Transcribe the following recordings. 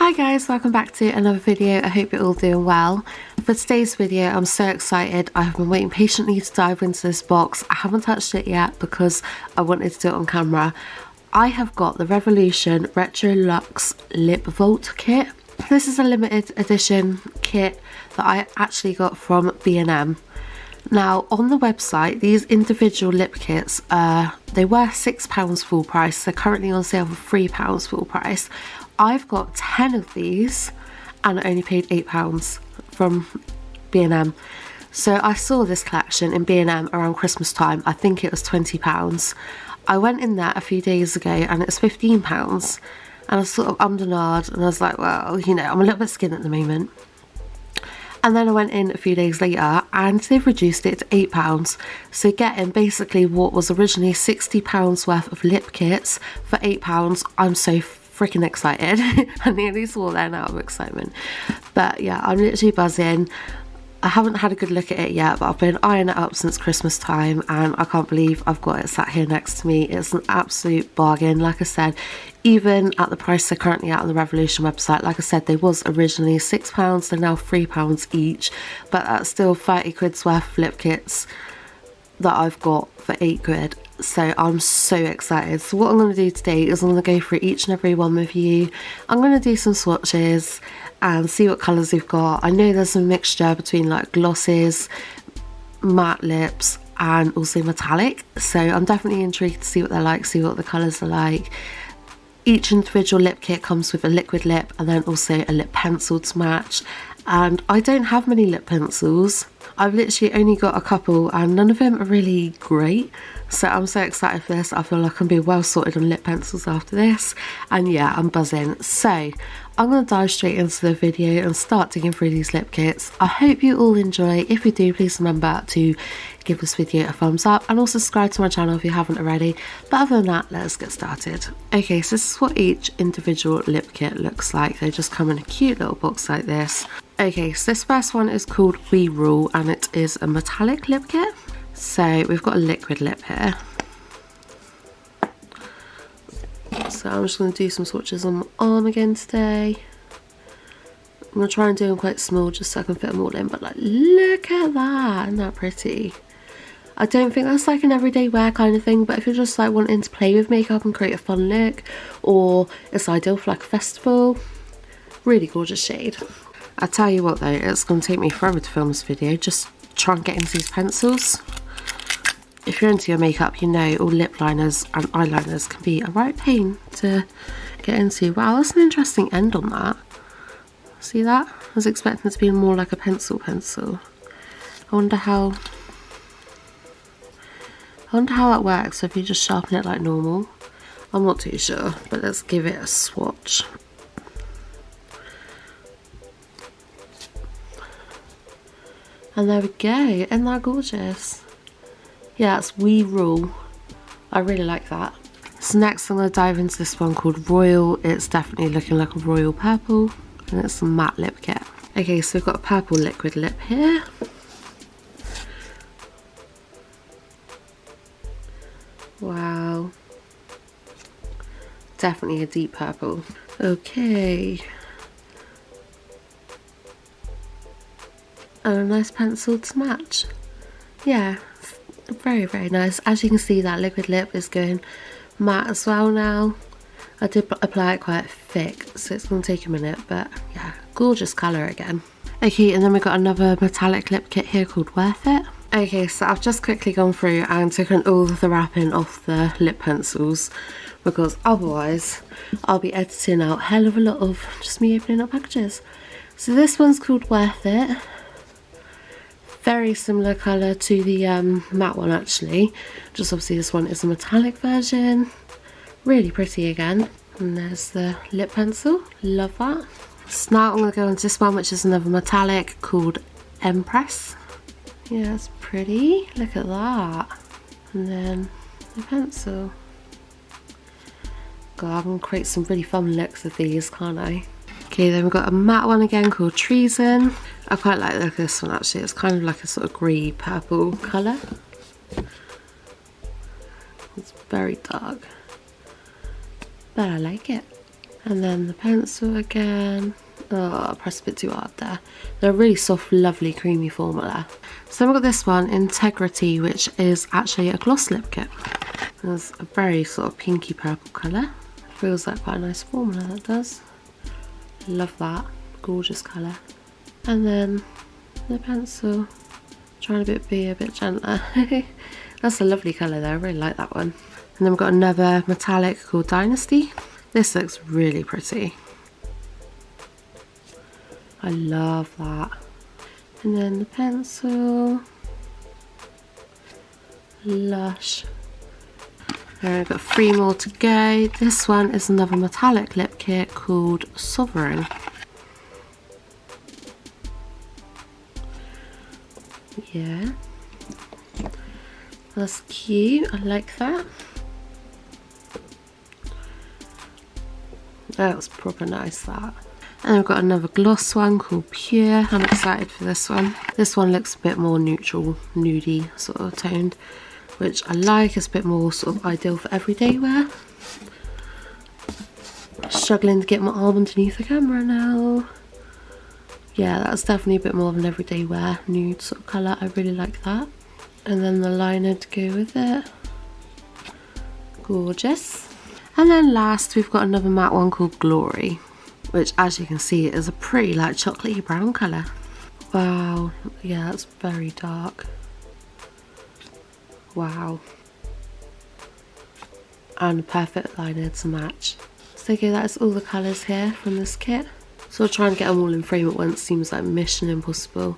Hi guys, welcome back to another video. I hope you're all doing well. For today's video, I'm so excited. I've been waiting patiently to dive into this box. I haven't touched it yet because I wanted to do it on camera. I have got the Revolution Retro Luxe Lip Vault kit. This is a limited edition kit that I actually got from B&M. Now on the website, these individual lip kits, they were £6 full price. They're currently on sale for £3 full price. I've got 10 of these and I only paid £8 from B&M. So I saw this collection in B&M around Christmas time. I think it was £20. I went in there a few days ago and it was £15. And I was sort of ummed and I was like, well, you know, I'm a little bit skinned at the moment. And then I went in a few days later and they've reduced it to £8. So getting basically what was originally £60 worth of lip kits for £8, I'm so freaking excited. I nearly swore then out of excitement. But yeah, I'm literally buzzing. I haven't had a good look at it yet, but I've been eyeing it up since Christmas time and I can't believe I've got it sat here next to me. It's an absolute bargain. Like I said, even at the price they're currently at on the Revolution website, like I said, they was originally £6, they're now £3 each, but that's still 30 quid's worth of lip kits that I've got for 8 quid. So I'm so excited. So what I'm going to do today is I'm going to go through each and every one with you. I'm going to do some swatches and see what colours we've got. I know there's a mixture between like glosses, matte lips and also metallic. So I'm definitely intrigued to see what they're like, see what the colours are like. Each individual lip kit comes with a liquid lip and then also a lip pencil to match. And I don't have many lip pencils. I've literally only got a couple and none of them are really great. So I'm so excited for this. I feel like I'm being well sorted on lip pencils after this. And yeah, I'm buzzing. So I'm going to dive straight into the video and start digging through these lip kits. I hope you all enjoy. If you do, please remember to give this video a thumbs up and also subscribe to my channel if you haven't already. But other than that, let's get started. Okay, so this is what each individual lip kit looks like. They just come in a cute little box like this. Okay, so this first one is called We Rule and it is a metallic lip kit. So we've got a liquid lip here. So I'm just going to do some swatches on my arm again today. I'm going to try and do them quite small just so I can fit them all in. But like, look at that, isn't that pretty? I don't think that's like an everyday wear kind of thing, but if you're just like wanting to play with makeup and create a fun look, or it's ideal for like a festival, really gorgeous shade. I tell you what though, it's going to take me forever to film this video. Just try and get into these pencils. If you're into your makeup, you know all lip liners and eyeliners can be a right pain to get into. Wow, that's an interesting end on that. See that? I was expecting it to be more like a pencil. I wonder how that works if you just sharpen it like normal. I'm not too sure, but let's give it a swatch. And there we go, isn't that gorgeous? Yeah, it's We Rule. I really like that. So next I'm going to dive into this one called Royal. It's definitely looking like a royal purple and it's a matte lip kit. Okay, so we've got a purple liquid lip here. Wow. Definitely a deep purple. Okay. And a nice pencil to match. Yeah, very, very nice. As you can see, that liquid lip is going matte as well now. I did apply it quite thick, so it's going to take a minute, but yeah, gorgeous colour again. Okay, and then we've got another metallic lip kit here called Worth It. Okay, so I've just quickly gone through and taken all of the wrapping off the lip pencils because otherwise I'll be editing out a hell of a lot of just me opening up packages. So this one's called Worth It. Very similar colour to the matte one actually, just obviously this one is a metallic version. Really pretty again. And there's the lip pencil, love that. So now I'm going to go into this one which is another metallic called Empress. Yeah, it's pretty, look at that. And then the pencil. God, I'm going to create some really fun looks with these, can't I? Okay, then we've got a matte one again called Treason. I quite like this one actually, it's kind of like a sort of grey purple colour. It's very dark, but I like it. And then the pencil again. Oh, I pressed a bit too hard there. They're a really soft, lovely, creamy formula. So then we've got this one, Integrity, which is actually a gloss lip kit. It's a very sort of pinky purple colour. Feels like quite a nice formula, that does. Love that. Gorgeous colour. And then the pencil. Trying to be a bit gentler. That's a lovely colour though, I really like that one. And then we've got another metallic called Dynasty. This looks really pretty. I love that. And then the pencil. Lush. There, we've got 3 more to go. This one is another metallic lip kit called Sovereign. Yeah. That's cute, I like that. That was proper nice, that. And I've got another gloss one called Pure. I'm excited for this one. This one looks a bit more neutral, nudie sort of toned, which I like. It's a bit more sort of ideal for everyday wear. Struggling to get my arm underneath the camera now. Yeah, that's definitely a bit more of an everyday wear nude sort of colour. I really like that. And then the liner to go with it. Gorgeous. And then last we've got another matte one called Glory, which as you can see is a pretty like chocolatey brown colour. Wow, yeah, that's very dark. Wow. And a perfect liner to match. So okay, that's all the colours here from this kit. So I'll try and get them all in frame at once, seems like mission impossible.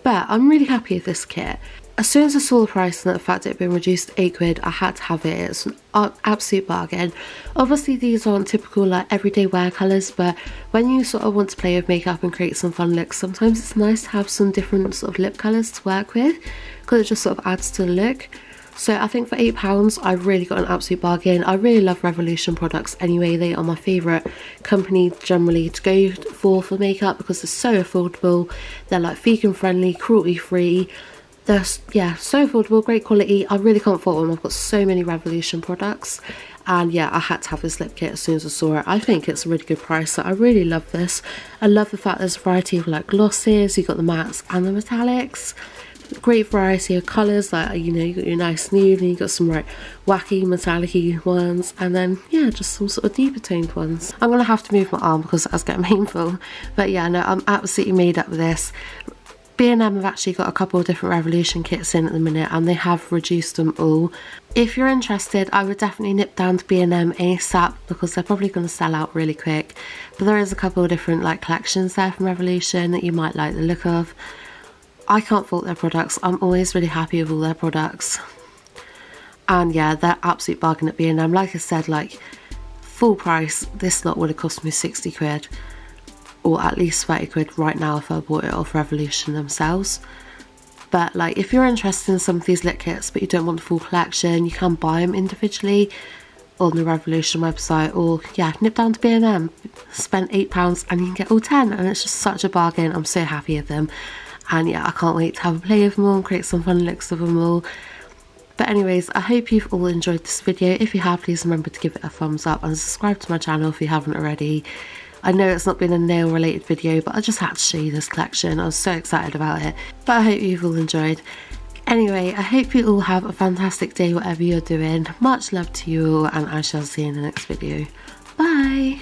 But I'm really happy with this kit. As soon as I saw the price and the fact it had been reduced to £8, I had to have it. It's an absolute bargain. Obviously these aren't typical like everyday wear colours, but when you sort of want to play with makeup and create some fun looks, sometimes it's nice to have some different sort of lip colours to work with, because it just sort of adds to the look. So I think for £8 I really got an absolute bargain. I really love Revolution products anyway. They are my favourite company generally to go for makeup because they're so affordable. They're like vegan friendly, cruelty free. They're, yeah, so affordable, great quality. I really can't fault them. I've got so many Revolution products. And yeah, I had to have this lip kit as soon as I saw it. I think it's a really good price, so I really love this. I love the fact there's a variety of like glosses, you've got the mattes and the metallics. Great variety of colours, like, you know, you got your nice nude and you got some right wacky metallic-y ones, and then yeah, just some sort of deeper toned ones. I'm gonna have to move my arm because that's getting painful, but yeah, no, I'm absolutely made up with this. B&M have actually got a couple of different Revolution kits in at the minute, and they have reduced them all. If you're interested, I would definitely nip down to B&M ASAP because they're probably going to sell out really quick. But there is a couple of different like collections there from Revolution that you might like the look of. I can't fault their products. I'm always really happy with all their products. And yeah, they're absolute bargain at B&M. Like I said, like full price, this lot would have cost me 60 quid. Or at least 30 quid right now if I bought it off Revolution themselves. But like if you're interested in some of these lip kits but you don't want the full collection, you can buy them individually on the Revolution website, or yeah, nip down to B&M, spend £8 and you can get all 10, and it's just such a bargain. I'm so happy with them. And yeah, I can't wait to have a play with them all and create some fun looks of them all. But anyways, I hope you've all enjoyed this video. If you have, please remember to give it a thumbs up and subscribe to my channel if you haven't already. I know it's not been a nail related video, but I just had to show you this collection. I was so excited about it. But I hope you've all enjoyed. Anyway, I hope you all have a fantastic day whatever you're doing. Much love to you all, and I shall see you in the next video. Bye!